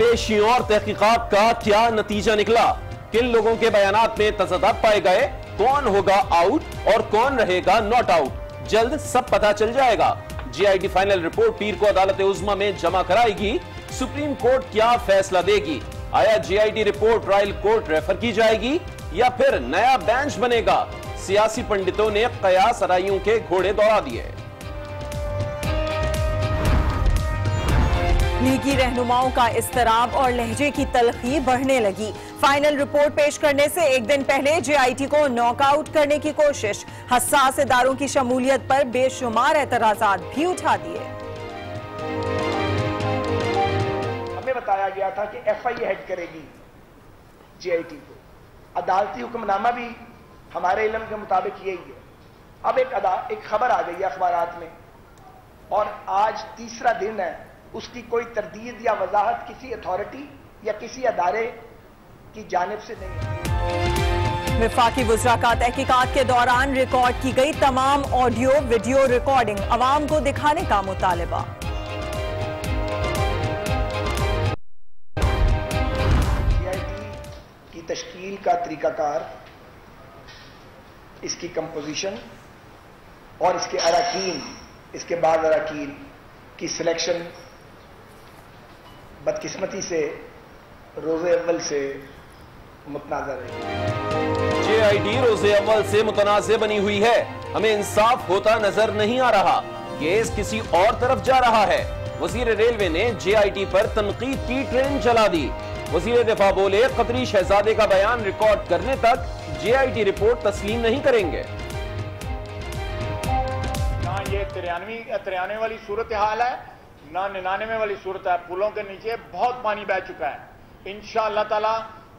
पेशियों और तहकीकात का क्या नतीजा निकला, किन लोगों के बयानात में तज़ादात पाए गए, कौन होगा आउट और कौन रहेगा नॉट आउट, जल्द सब पता चल जाएगा। JIT फाइनल रिपोर्ट पीर को अदालत उज़्मा में जमा कराएगी। सुप्रीम कोर्ट क्या फैसला देगी? आया JIT report trial court refer की जाएगी या फिर नया बेंच बनेगा? सियासी पंडितों ने कयास आराइयों के घोड़े दौड़ा दिए। लीगी रहनुमाओं का इस्तराब और लहजे की तलखी बढ़ने लगी। फाइनल रिपोर्ट पेश करने से एक दिन पहले JIT को नॉकआउट करने की कोशिश। हसास इदारों की शमूलियत पर बेशुमार एतराजात भी उठा दिए। हमें बताया गया था कि FIA हेड करेगी JIT को। अदालती हुक्मनामा भी हमारे इल्म के मुताबिक यही है। अब एक खबर आ गई है अखबारात में और आज तीसरा दिन है, उसकी कोई तरदीद या वजाहत किसी अथॉरिटी या किसी अदारे की जानिब से नहीं है। वफाकी वुज़रा का तहकीकात के दौरान रिकॉर्ड की गई तमाम ऑडियो वीडियो रिकॉर्डिंग अवाम को दिखाने का मुतालबा। JIT की तश्कील का तरीकाकार, इसकी कंपोजिशन और इसके अरकान, इसके बाद अरकान की सिलेक्शन बदकिस्मती से रोज़े अव्वल से मुतनाज़ा रही। JIT रोज़े अव्वल से मुतनाज़े बनी हुई है। हमें इंसाफ होता नजर नहीं आ रहा, केस किसी और तरफ जा रहा है। वज़ीर रेलवे ने JIT पर तनकीद की ट्रेन चला दी। वज़ीर दिफा बोले, कतरी शहजादे का बयान रिकॉर्ड करने तक JIT रिपोर्ट तस्लीम नहीं करेंगे। ना ये 93 वाली सूरत हाल है, ना 99 वाली सूरत है। पुलों के नीचे बहुत पानी बह चुका है। इंशाअल्लाह ताला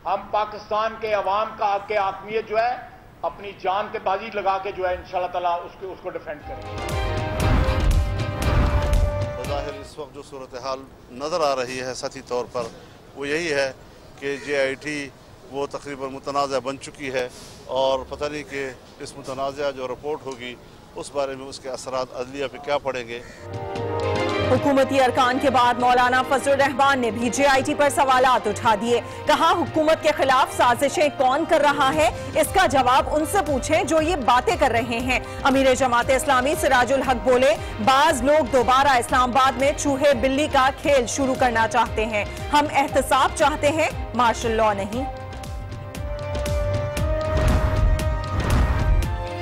हम पाकिस्तान के अवाम के आत्मीयत जो है अपनी जान पे बाजी लगा के जो है इंशाअल्लाह ताला उसको डिफेंड करेंगे। ज़ाहिर इस वक्त जो सूरत हाल नज़र आ रही है सतही तौर पर वो यही है कि JIT वो तकरीबन मुतनाज़ा बन चुकी है और पता नहीं कि इस मुतनाज़ा जो रिपोर्ट होगी उस बारे में उसके असरात अदलिया पे क्या पड़ेंगे। हुकूमती अरकान के बाद मौलाना फजलुर रहमान ने भी JIT पर सवालात उठा दिए। कहा, हुकूमत के खिलाफ साजिशें कौन कर रहा है, इसका जवाब उनसे पूछें जो ये बातें कर रहे हैं। अमीर जमात इस्लामी सिराजुल हक बोले, बाज लोग दोबारा इस्लामाबाद में चूहे बिल्ली का खेल शुरू करना चाहते हैं। हम एहतसाब चाहते हैं, मार्शल लॉ नहीं।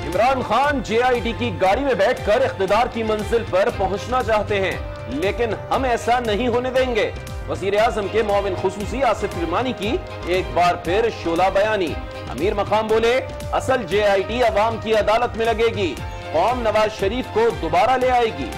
इमरान खान JIT की गाड़ी में बैठकर इख्तिदार की मंजिल पर पहुंचना चाहते हैं, लेकिन हम ऐसा नहीं होने देंगे। वजीर आजम के मुआविन खुसूसी आसिफ रिमानी की एक बार फिर शोला बयानी। अमीर मकाम बोले, असल JIT अवाम की अदालत में लगेगी, कौम नवाज शरीफ को दोबारा ले आएगी।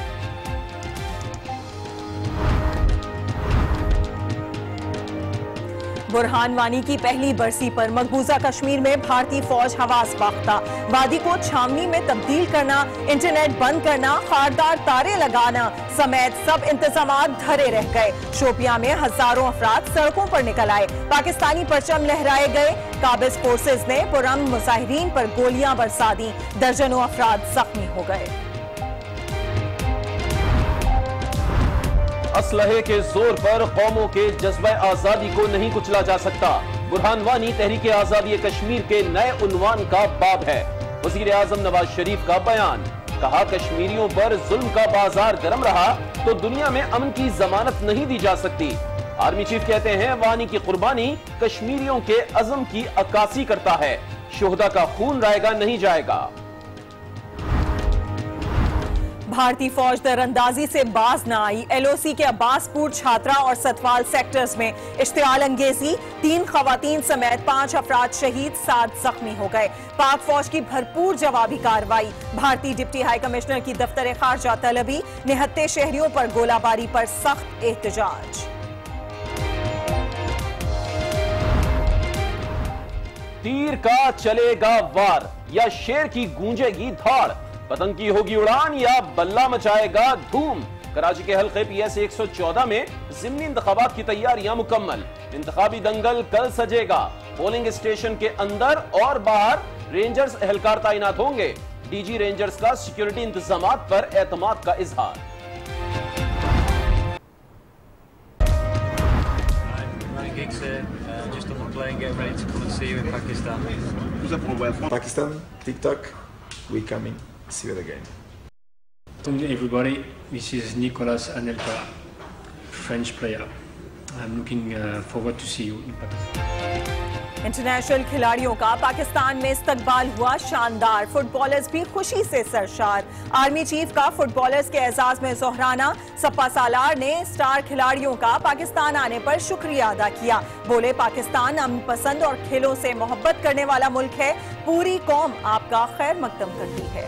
बुरहान वानी की पहली बरसी पर मकबूजा कश्मीर में भारतीय फौज हवास बाख्ता। वादी को छावनी में तब्दील करना, इंटरनेट बंद करना, खारदार तारे लगाना समेत सब इंतजामात धरे रह गए। शोपियां में हजारों अफराद सड़कों पर निकल आए, पाकिस्तानी परचम लहराए गए। काबिज फोर्सेज ने पुरअमन मुजाहिरीन पर गोलियां बरसा दी, दर्जनों अफराद जख्मी हो गए। असलहे के जोर पर कौमों के जज्बे आजादी को नहीं कुचला जा सकता। बुरहान वानी तहरीक आजादी कश्मीर के नए उन्वान का बाब है। वजीर आजम नवाज शरीफ का बयान, कहा, कश्मीरियों पर जुल्म का बाजार गर्म रहा तो दुनिया में अमन की जमानत नहीं दी जा सकती। आर्मी चीफ कहते हैं, वानी की कुर्बानी कश्मीरियों के अज़म की अक्कासी करता है, शोहदा का खून रायगा नहीं जाएगा। भारतीय फौज दरअंदाजी से बाज न आई। LOC के अब्बासपुर, छात्रा और सतवाल सेक्टर्स में इश्तिआल अंगेजी, 3 खवातीन समेत 5 अफराद शहीद, 7 जख्मी हो गए। पाक फौज की भरपूर जवाबी कार्रवाई। भारतीय डिप्टी हाई कमिश्नर की दफ्तर खारजा तलबी, निहत्ते शहरियों पर गोलाबारी पर सख्त एहतजाज। तीर का चलेगा वार या शेर की गूंजेगी धाड़, पतंग की होगी उड़ान या बल्ला मचाएगा धूम। कराची के हल्के PS 114 में ज़िमनी इंतखाबात की तैयारियां मुकम्मल। इंतखाबी दंगल कल सजेगा। पोलिंग स्टेशन के अंदर और बाहर रेंजर्स एहलकार तैनात होंगे। DG रेंजर्स का सिक्योरिटी इंतजामात पर एतमाद का इजहार। We'll see you in Pakistan. Pakistan, TikTok, we coming. See you again. Everybody, this is Nicolas Anelka, French player. I'm looking forward to see you in Pakistan. International खिलाड़ियों का पाकिस्तान में इस्तकबाल हुआ शानदार। फुटबॉलर्स भी खुशी से सरशार। आर्मी चीफ का फुटबॉलर्स के एजाज में जोहराना। सप्पा सालार ने स्टार खिलाड़ियों का पाकिस्तान आने पर शुक्रिया अदा किया। बोले, पाकिस्तान अमन पसंद और खेलों से मोहब्बत करने वाला मुल्क है। पूरी कौम आपका खैर मकदम करती है।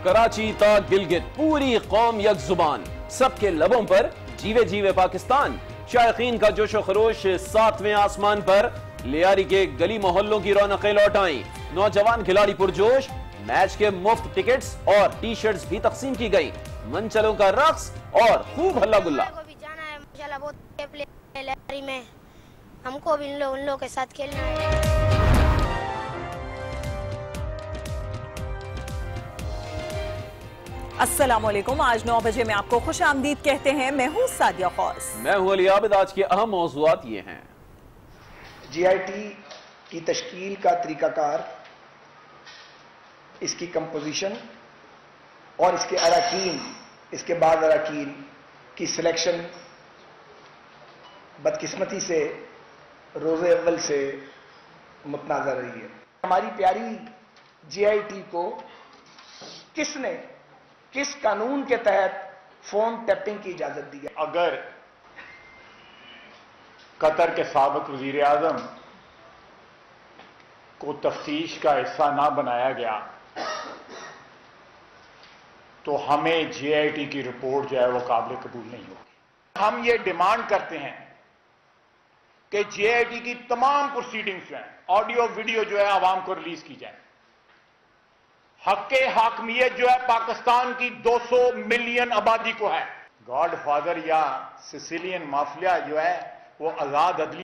कराची ता गिलगित पूरी कौम यक जुबान, सबके लबों पर जीवे जीवे पाकिस्तान। शायकीन का जोशो खरोश 7वें आसमान पर। लियारी के गली मोहल्लों की रौनकें लौट आई। नौजवान खिलाड़ी पुरजोश। मैच के मुफ्त टिकट्स और टी शर्ट्स भी तकसीम की गई। मंचलों का रक्स और खूब हल्ला गुल्ला। हमको भी उन लोगों के साथ खेलना है। अस्सलाम वालेकुम। आज 9 बजे में आपको खुश आमदीद कहते हैं। मैं हूं सादिया खौस। मैं हूं अली आबिद। आज के अहम मौज़ूआत ये हैं। जीआईटी की तश्कील का तरीकाकार, इसकी कंपोजिशन और इसके अरकान, इसके बाद अरकान की सिलेक्शन बदकिस्मती से रोज़े अव्वल से मुतनाज़ा रही है। हमारी प्यारी जीआईटी को किसने, किस कानून के तहत फोन टैपिंग की इजाजत दी है? अगर कतर के साबिक वजीर आजम को तफ्तीश का हिस्सा ना बनाया गया तो हमें जीआईटी की रिपोर्ट जो है वो काबिल कबूल नहीं होगी। हम ये डिमांड करते हैं कि जीआईटी की तमाम प्रोसीडिंग्स जो हैं, ऑडियो वीडियो जो है आवाम को रिलीज की जाए। हक़ हाकमियत जो है पाकिस्तान की 200 मिलियन आबादी को है। गॉड फादर या सिसिलियन माफिया जो है वो आजाद अदली।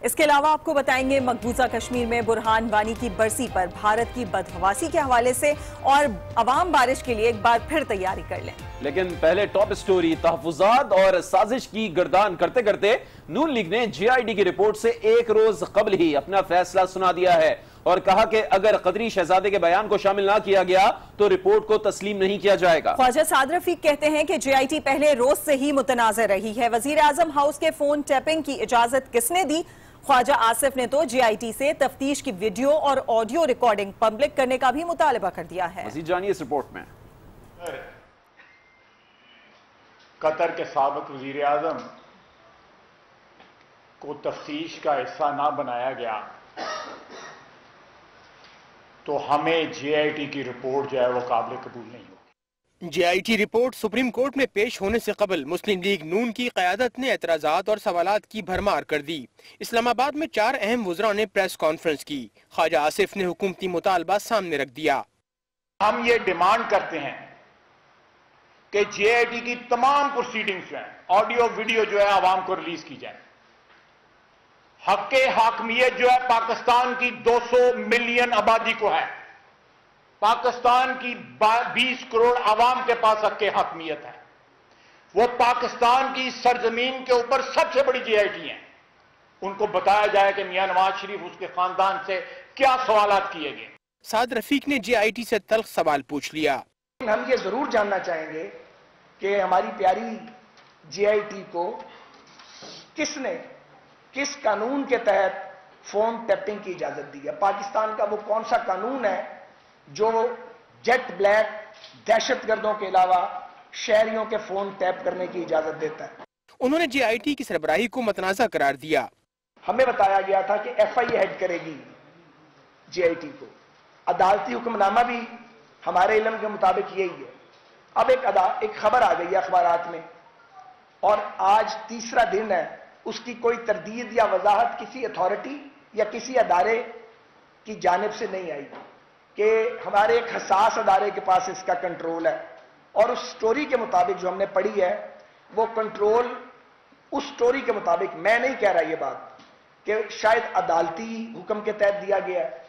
इसके अलावा आपको बताएंगे मकबूजा कश्मीर में बुरहान वानी की बरसी पर भारत की बदहवासी के हवाले से, और अवाम बारिश के लिए एक बार फिर तैयारी कर लें। लेकिन पहले टॉप स्टोरी। तहफुजात और साजिश की गर्दान करते करते नून लीग ने जीआईटी की रिपोर्ट से एक रोज कबल ही अपना फैसला सुना दिया है और कहा कि अगर कदरी शहजादे के बयान को शामिल ना किया गया तो रिपोर्ट को तस्लीम नहीं किया जाएगा। ख्वाजा साद रफीक कहते हैं कि जीआईटी पहले रोज से ही मुतनाज़ रही है। वजीर आजम हाउस के फोन टैपिंग की इजाजत किसने दी? ख्वाजा आसिफ ने तो जीआईटी से तफ्तीश की वीडियो और ऑडियो रिकॉर्डिंग पब्लिक करने का भी मुतालबा कर दिया है। मज़ीद जानिए इस रिपोर्ट में। कतर के साबिक वजीर आजम को तफ्तीश का हिस्सा ना बनाया गया तो हमें जीआईटी की रिपोर्ट जो है वो काबिल कबूल नहीं होगी। जीआईटी रिपोर्ट सुप्रीम कोर्ट में पेश होने से कबल मुस्लिम लीग नून की क़यादत ने एतराज़ात और सवालात की भरमार कर दी। इस्लामाबाद में 4 अहम वज़रा ने प्रेस कॉन्फ्रेंस की। ख्वाजा आसिफ ने हुकूमती मुतालबा सामने रख दिया। हम ये डिमांड करते हैं कि जीआईटी की तमाम प्रोसीडिंग्स जो हैं, ऑडियो वीडियो जो है आवाम को रिलीज की जाए। हक़ हाकमियत जो है पाकिस्तान की 200 मिलियन आबादी को है। पाकिस्तान की 20 करोड़ आवाम के पास हक़ हाकमियत है। वो पाकिस्तान की सरजमीन के ऊपर सबसे बड़ी जीआईटी है। उनको बताया जाए कि मियां नवाज शरीफ उसके खानदान से क्या सवालात किए गए। साद रफीक ने जीआईटी से तल्ख सवाल पूछ लिया। हम ये जरूर जानना चाहेंगे कि हमारी प्यारी जीआईटी को किसने, किस कानून के तहत फोन टैपिंग की इजाजत दी है? पाकिस्तान का वो कौन सा कानून है जो जेट ब्लैक दहशतगर्दों के अलावा शहरियों के फोन टैप करने की इजाजत देता है? उन्होंने जीआईटी की सरबराही को मतनाज़ा करार दिया। हमें बताया गया था कि एफआईए हेड करेगी जीआईटी को। अदालती हुक्मनामा भी हमारे इल्म के मुताबिक यही है। अब एक खबर आ गई है अखबारात में और आज तीसरा दिन है, उसकी कोई तरदीद या वजाहत किसी अथॉरिटी या किसी अदारे की जानिब से नहीं आई कि हमारे एक हसास अदारे के पास इसका कंट्रोल है। और उस स्टोरी के मुताबिक जो हमने पढ़ी है वो कंट्रोल उस स्टोरी के मुताबिक, मैं नहीं कह रहा ये बात, कि शायद अदालती हुक्म के तहत दिया गया है,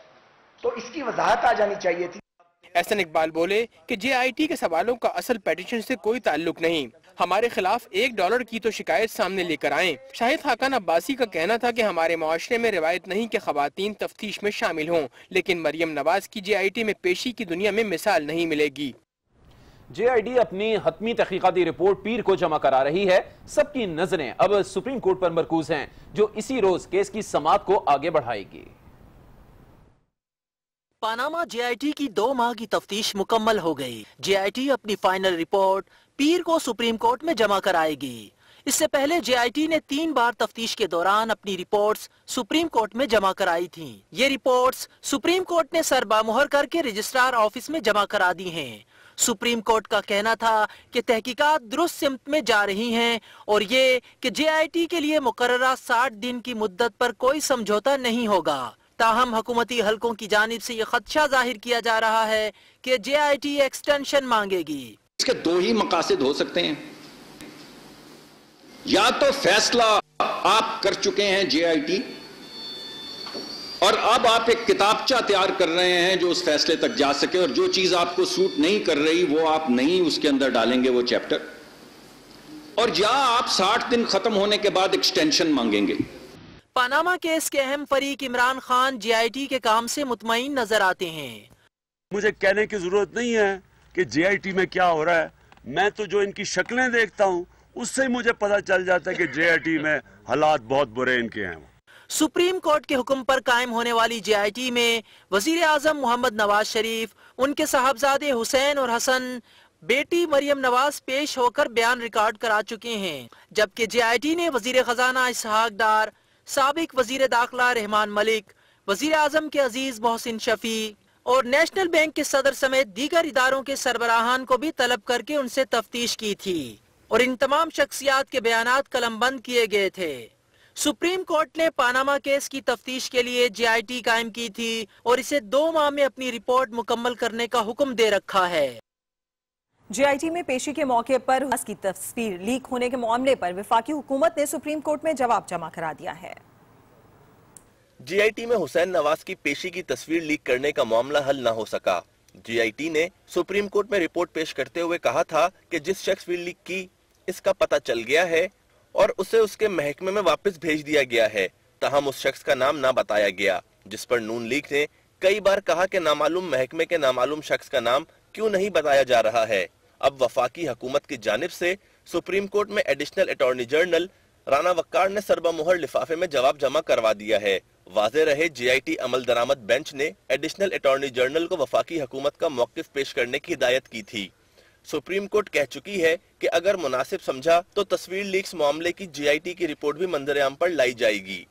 तो इसकी वजाहत आ जानी चाहिए थी। एहसन इकबाल बोले कि JIT के सवालों का असल पेटिशन से कोई ताल्लुक नहीं, हमारे खिलाफ $1 की तो शिकायत सामने लेकर आए। शाहिद खाकान अब्बासी का कहना था कि हमारे मुआशरे में रिवायत नहीं कि खवातीन तफ्तीश में शामिल हों, लेकिन मरियम नवाज की JIT में पेशी की दुनिया में मिसाल नहीं मिलेगी। JIT अपनी हतमी तहकीकाती रिपोर्ट पीर को जमा करा रही है। सबकी नजरें अब सुप्रीम कोर्ट पर मरकूज हैं, जो इसी रोज केस की समाअत को आगे बढ़ाएगी। पानामा JIT की 2 माह की तफ्तीश मुकम्मल हो गई। JIT अपनी फाइनल रिपोर्ट पीर को सुप्रीम कोर्ट में जमा कराएगी। इससे पहले JIT ने 3 बार तफ्तीश के दौरान अपनी रिपोर्ट्स सुप्रीम कोर्ट में जमा कराई थीं। ये रिपोर्ट्स सुप्रीम कोर्ट ने सरबामुहर करके रजिस्ट्रार ऑफिस में जमा करा दी हैं। सुप्रीम कोर्ट का कहना था कि तहकीकात दुरुस्त सिमत में जा रही हैं और ये कि JIT के लिए मुकर्ररा 60 दिन की मुद्दत पर कोई समझौता नहीं होगा। ताहम हुकूमती हलकों की जानिब से ये खदशा जाहिर किया जा रहा है कि JIT एक्सटेंशन मांगेगी। इसके 2 ही मकासद हो सकते हैं, या तो फैसला आप कर चुके हैं JIT और अब आप एक किताबचा तैयार कर रहे हैं जो उस फैसले तक जा सके, और जो चीज आपको सूट नहीं कर रही वो आप नहीं उसके अंदर डालेंगे वो चैप्टर, और या आप 60 दिन खत्म होने के बाद एक्सटेंशन मांगेंगे। पानामा केस के अहम फरीक इमरान खान JIT के काम से मुतमईन नजर आते हैं। मुझे कहने की जरूरत नहीं है कि JIT में क्या हो रहा है, मैं तो जो इनकी शक्लें देखता हूं उससे ही मुझे पता चल जाता है कि JIT में हालात बहुत बुरे इनके हैं। सुप्रीम कोर्ट के हुक्म पर कायम होने वाली JIT में वजीर आजम मोहम्मद नवाज शरीफ, उनके साहबजादे हुसैन और हसन, बेटी मरियम नवाज पेश होकर बयान रिकॉर्ड करा चुके हैं, जबकि JIT ने वजीर खजाना इसहाक डार, साबिक वजीर दाखिला रहमान मलिक, वजीर आजम के अजीज मोहसिन शफी और नेशनल बैंक के सदर समेत दीगर इदारों के सरबराहान को भी तलब करके उनसे तफ्तीश की थी और इन तमाम शख्सियात के बयानात कलमबंद किए गए थे। सुप्रीम कोर्ट ने पानामा केस की तफ्तीश के लिए JIT कायम की थी और इसे 2 माह में अपनी रिपोर्ट मुकम्मल करने का हुक्म दे रखा है। JIT में पेशी के मौके पर की तस्वीर लीक होने के मामले पर वफाकी हुकूमत ने सुप्रीम कोर्ट में जवाब जमा करा दिया है। JIT में हुसैन नवाज की पेशी की तस्वीर लीक करने का मामला हल न हो सका। JIT ने सुप्रीम कोर्ट में रिपोर्ट पेश करते हुए कहा था कि जिस शख्स ने लीक की इसका पता चल गया है और उसे उसके महकमे में वापस भेज दिया गया है, ताहम उस शख्स का नाम ना बताया गया, जिस पर नून लीग ने कई बार कहा कि नामालूम महकमे के नामालूम शख्स का नाम क्यों नहीं बताया जा रहा है। अब वफाकी हुकूमत की जानिब से सुप्रीम कोर्ट में एडिशनल अटॉर्नी जनरल राना वक्कार ने सरबा-मुहर लिफाफे में जवाब जमा करवा दिया है। वाज़े रहे JIT अमल दरामद बेंच ने एडिशनल अटॉर्नी जनरल को वफाकी हुकूमत का मौक़िफ़ पेश करने की हिदायत की थी। सुप्रीम कोर्ट कह चुकी है कि अगर मुनासिब समझा तो तस्वीर लीक्स मामले की JIT की रिपोर्ट भी मंजर-ए-आम पर लाई जाएगी।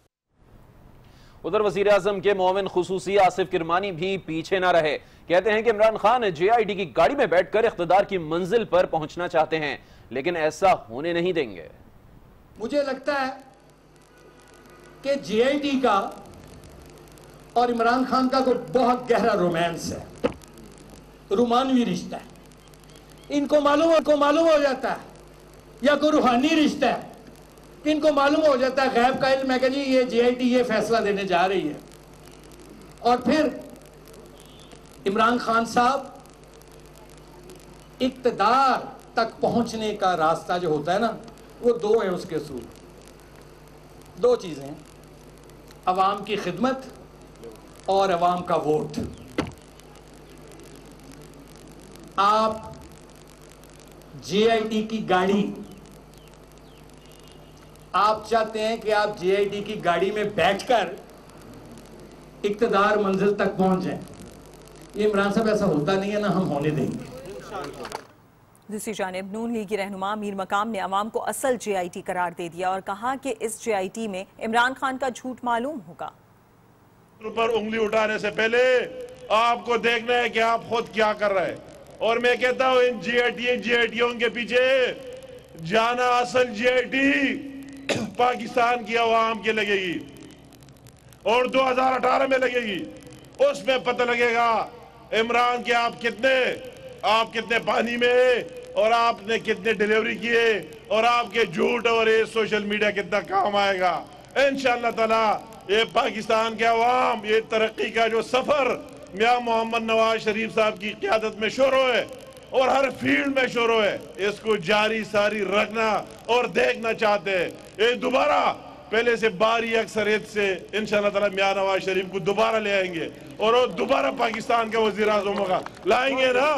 उधर वजीर आजम के मोमिन खुसूसी आसिफ किरमानी भी पीछे न रहे। कहते हैं कि इमरान खान JIT की गाड़ी में बैठकर इख्तिदार की मंजिल पर पहुंचना चाहते हैं, लेकिन ऐसा होने नहीं देंगे। मुझे लगता है कि JIT का और इमरान खान का कोई बहुत गहरा रोमांस है, रोमानवी रिश्ता है। इनको मालूम हो जाता है, या कोई रूहानी रिश्ता है, इनको मालूम हो जाता है, गैब का इल्म है कि जी ये JIT ये फैसला देने जा रही है। और फिर इमरान खान साहब इक्तदार तक पहुंचने का रास्ता जो होता है ना, वो 2 है उसके असूल। 2 चीजें हैं, अवाम की खिदमत और अवाम का वोट। आप JIT की गाड़ी, आप चाहते हैं कि आप JIT की गाड़ी में बैठकर इक्तदार मंजिल तक पहुंच जाएं। ये इमरान साहब ऐसा होता नहीं है ना, हम होने देंगे। दूसरी जानिब नून लीग की रहनुमा मीर मकाम ने अवाम को असल JIT करार दे दिया और कहा कि इस JIT में इमरान खान का झूठ मालूम होगा। पर उंगली उठाने से पहले आपको देखना है कि आप खुद क्या कर रहे हैं। और मैं कहता हूं इन JITों के पीछे जाना असल JIT पाकिस्तान की आवाम के लगेगी और 2018 में लगेगी। उसमें पता लगेगा इमरान के आप कितने पानी में और आपने कितने डिलीवरी किए और आपके झूठ और ये सोशल मीडिया कितना काम आएगा। इंशाअल्लाह ताला ये पाकिस्तान के अवाम ये तरक्की का जो सफर मियां मोहम्मद नवाज शरीफ साहब की क़यादत में शुरू है और हर फील्ड में शुरू है, इसको जारी सारी रखना और देखना चाहते हैं। ये दोबारा पहले से बारी अक्सरियत से इंशाअल्लाह ताला मियां नवाज शरीफ को दोबारा ले आएंगे और वो दोबारा पाकिस्तान का वज़ीर आज़म होगा, लाएंगे ना।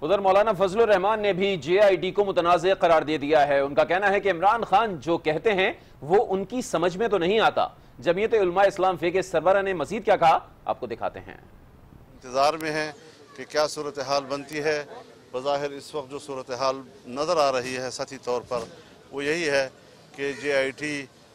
उधर मौलाना फजलुर रहमान ने भी JIT को मुतनाज़ करार दे दिया है। उनका कहना है कि इमरान खान जो कहते हैं वो उनकी समझ में तो नहीं आता। जमीयत उलमा इस्लाम फे के सरबराह ने मजीद क्या कहा, आपको दिखाते हैं। इंतजार में है कि क्या सूरत हाल बनती है। बज़ाहिर इस वक्त जो सूरत हाल नज़र आ रही है सतही तौर पर वो यही है कि JIT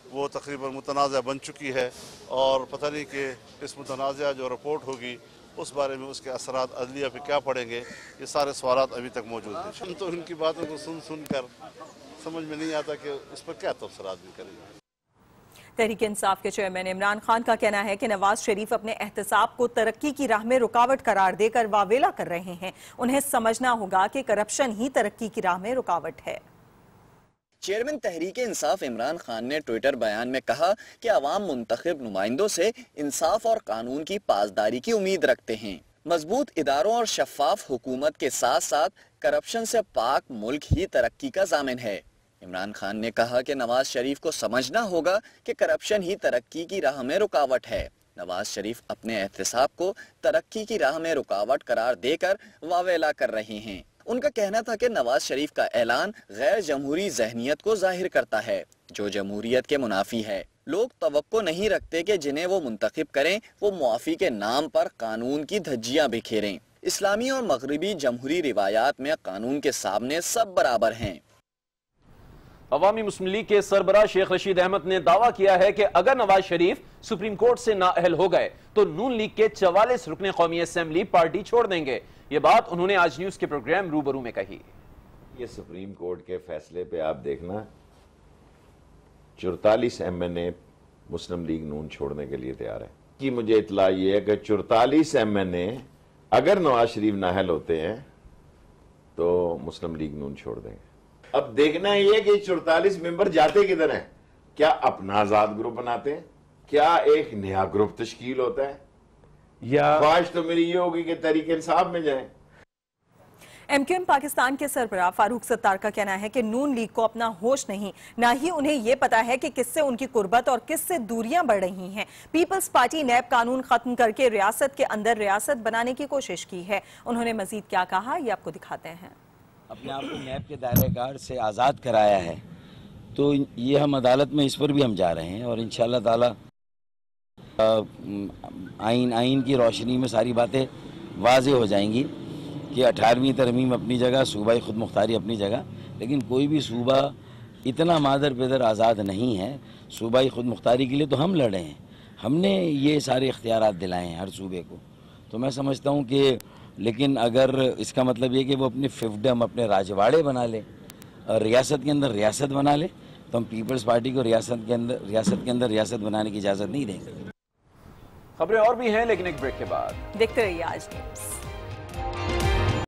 वो तकरीबन मुतनाज़ बन चुकी है और पता नहीं कि इस मुतनाज़ जो रिपोर्ट होगी उस बारे में उसके असरात अदलिया पे क्या पड़ेंगे, ये सारे सवालात अभी तक मौजूद हैं। हम तो इनकी बातों को सुन कर समझ में नहीं आता कि उस पर क्या तबसरात भी करेंगे। तहरीक इंसाफ के चेयरमैन इमरान खान का कहना है कि नवाज शरीफ अपने एहतसाब को तरक्की की राह में रुकावट करार देकर वावेला कर रहे हैं। उन्हें समझना होगा कि करप्शन ही तरक्की की राह में रुकावट है। चेयरमैन तहरीक इंसाफ इमरान खान ने ट्विटर बयान में कहा कि अवाम मुंतखब नुमाइंदों से इंसाफ और कानून की पासदारी की उम्मीद रखते हैं। मजबूत इदारों और शफाफ हुकूमत के साथ साथ करप्शन से पाक मुल्क ही तरक्की का जामिन है। इमरान खान ने कहा कि नवाज शरीफ को समझना होगा कि करप्शन ही तरक्की की राह में रुकावट है। नवाज शरीफ अपने एहतसाब को तरक्की की राह में रुकावट करार देकर वावेला कर रहे हैं। उनका कहना था कि नवाज शरीफ का ऐलान गैर जमहूरी जहनियत को जाहिर करता है जो जमहूरियत के मुनाफी है। लोग तवक्को नहीं रखते कि जिन्हें वो मुंतखब करें वो मुआफी के नाम पर कानून की धज्जियां बिखेरें। इस्लामी और मगरबी जमहूरी रिवायात में कानून के सामने सब बराबर हैं। अवामी मुस्लिम लीग के सरबराह शेख रशीद अहमद ने दावा किया है कि अगर नवाज शरीफ सुप्रीम कोर्ट से नाअहल हो गए तो नून लीग के 44 रुकने कौमी असेंबली पार्टी छोड़ देंगे। ये बात उन्होंने आज न्यूज के प्रोग्राम रूबरू में कही। ये सुप्रीम कोर्ट के फैसले पे आप देखना 44 MNA मुस्लिम लीग नून छोड़ने के लिए तैयार है कि मुझे इतला ये है कि 44 MNA अगर नवाज शरीफ नाअहल होते हैं तो मुस्लिम लीग नून छोड़ देंगे। अब देखना ये है कि 44 मेंबर जाते किधर हैं, क्या अपना आजाद ग्रुप बनाते हैं, क्या एक नया ग्रुप तश्कील होता है, या ख्वाहिश तो मेरी ये होगी कि तहरीक इंसाफ में जाएं। MQM पाकिस्तान के सरबराह फारूक सत्तार का कहना है कि नून लीग को अपना होश नहीं, ना ही उन्हें ये पता है कि किससे उनकी कुर्बत और किससे दूरियां बढ़ रही हैं। पीपल्स पार्टी नैब कानून खत्म करके रियासत के अंदर रियासत बनाने की कोशिश की है। उन्होंने मजीद क्या कहा ये आपको दिखाते हैं। अपने आप को नैब के दायरेकार से आज़ाद कराया है तो ये हम अदालत में इस पर भी हम जा रहे हैं और इंशाअल्लाह ताला आइन की रोशनी में सारी बातें वाज़े हो जाएंगी कि 18वीं तरमीम अपनी जगह, सूबाई खुद मुख्तारी अपनी जगह, लेकिन कोई भी सूबा इतना मादर पेदर आज़ाद नहीं है। सूबाई खुद मुख्तारी के लिए तो हम लड़े हैं, हमने ये सारे इख्तियारात दिलाए हैं हर सूबे को। तो मैं समझता हूँ कि लेकिन अगर इसका मतलब ये कि वो अपने फिफ्डम, अपने राजवाड़े बना ले और रियासत के अंदर रियासत बना ले, तो हम पीपल्स पार्टी को रियासत के अंदर रियासत बनाने की इजाज़त नहीं देंगे। खबरें और भी हैं लेकिन एक ब्रेक के बाद देखते रहिए आज न्यूज़।